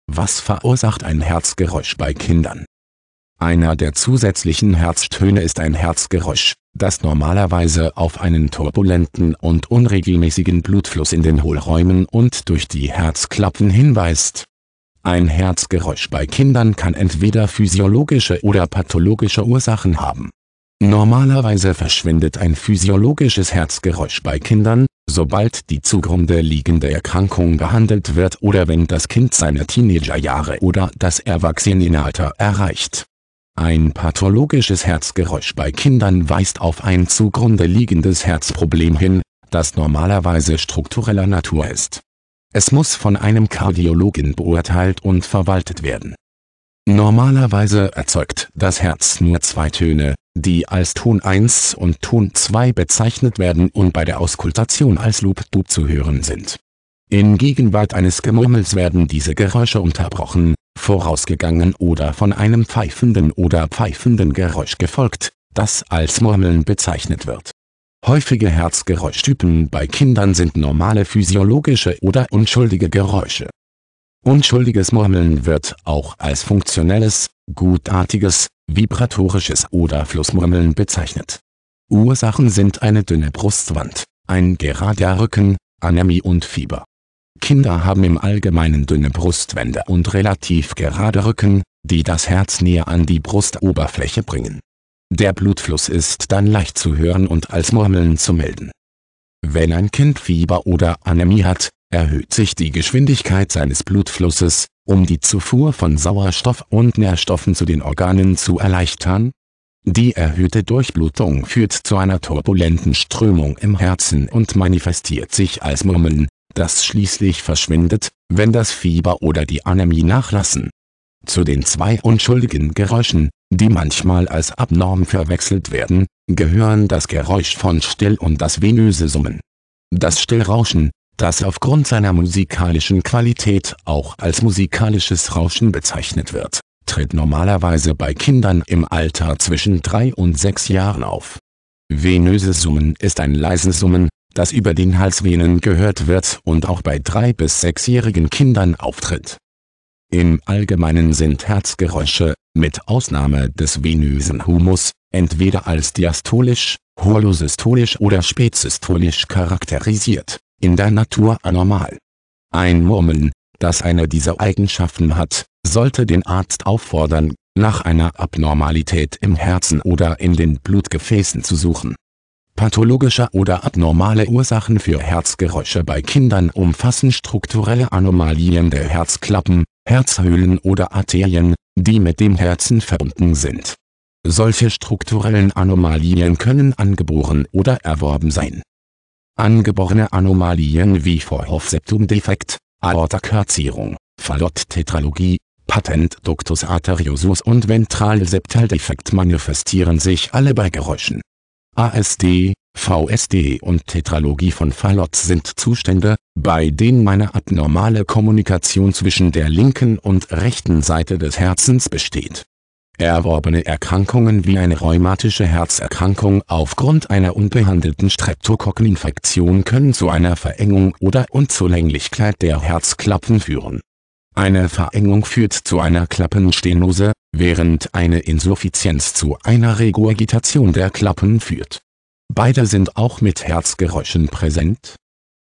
Was verursacht ein Herzgeräusch bei Kindern? Einer der zusätzlichen Herztöne ist ein Herzgeräusch, das normalerweise auf einen turbulenten und unregelmäßigen Blutfluss in den Hohlräumen und durch die Herzklappen hinweist. Ein Herzgeräusch bei Kindern kann entweder physiologische oder pathologische Ursachen haben. Normalerweise verschwindet ein physiologisches Herzgeräusch bei Kindern, sobald die zugrunde liegende Erkrankung behandelt wird oder wenn das Kind seine Teenagerjahre oder das Erwachsenenalter erreicht. Ein pathologisches Herzgeräusch bei Kindern weist auf ein zugrunde liegendes Herzproblem hin, das normalerweise struktureller Natur ist. Es muss von einem Kardiologen beurteilt und verwaltet werden. Normalerweise erzeugt das Herz nur zwei Töne, die als Ton 1 und Ton 2 bezeichnet werden und bei der Auskultation als Loop-Dub zu hören sind. In Gegenwart eines Gemurmels werden diese Geräusche unterbrochen, vorausgegangen oder von einem pfeifenden oder pfeifenden Geräusch gefolgt, das als Murmeln bezeichnet wird. Häufige Herzgeräuschtypen bei Kindern sind normale physiologische oder unschuldige Geräusche. Unschuldiges Murmeln wird auch als funktionelles, gutartiges, vibratorisches oder Flussmurmeln bezeichnet. Ursachen sind eine dünne Brustwand, ein gerader Rücken, Anämie und Fieber. Kinder haben im Allgemeinen dünne Brustwände und relativ gerade Rücken, die das Herz näher an die Brustoberfläche bringen. Der Blutfluss ist dann leicht zu hören und als Murmeln zu melden. Wenn ein Kind Fieber oder Anämie hat, erhöht sich die Geschwindigkeit seines Blutflusses, um die Zufuhr von Sauerstoff und Nährstoffen zu den Organen zu erleichtern. Die erhöhte Durchblutung führt zu einer turbulenten Strömung im Herzen und manifestiert sich als Murmeln, das schließlich verschwindet, wenn das Fieber oder die Anämie nachlassen. Zu den zwei unschuldigen Geräuschen, die manchmal als abnorm verwechselt werden, gehören das Geräusch von Still und das venöse Summen. Das Stillrauschen, das aufgrund seiner musikalischen Qualität auch als musikalisches Rauschen bezeichnet wird, tritt normalerweise bei Kindern im Alter zwischen 3 und 6 Jahren auf. Venöses Summen ist ein leises Summen, das über den Halsvenen gehört wird und auch bei 3- bis 6-jährigen Kindern auftritt. Im Allgemeinen sind Herzgeräusche, mit Ausnahme des venösen Humus, entweder als diastolisch, holosystolisch oder spätsystolisch charakterisiert, in der Natur anormal. Ein Murmeln, das eine dieser Eigenschaften hat, sollte den Arzt auffordern, nach einer Abnormalität im Herzen oder in den Blutgefäßen zu suchen. Pathologische oder abnormale Ursachen für Herzgeräusche bei Kindern umfassen strukturelle Anomalien der Herzklappen, Herzhöhlen oder Arterien, die mit dem Herzen verbunden sind. Solche strukturellen Anomalien können angeboren oder erworben sein. Angeborene Anomalien wie Vorhof-Septum-Defekt, Aortakurzierung, Fallot-Tetralogie, Patent-Ductus arteriosus und Ventral-Septal-Defekt manifestieren sich alle bei Geräuschen. ASD, VSD und Tetralogie von Fallot sind Zustände, bei denen eine abnormale Kommunikation zwischen der linken und rechten Seite des Herzens besteht. Erworbene Erkrankungen wie eine rheumatische Herzerkrankung aufgrund einer unbehandelten Streptokokkeninfektion können zu einer Verengung oder Unzulänglichkeit der Herzklappen führen. Eine Verengung führt zu einer Klappenstenose, während eine Insuffizienz zu einer Regurgitation der Klappen führt. Beide sind auch mit Herzgeräuschen präsent.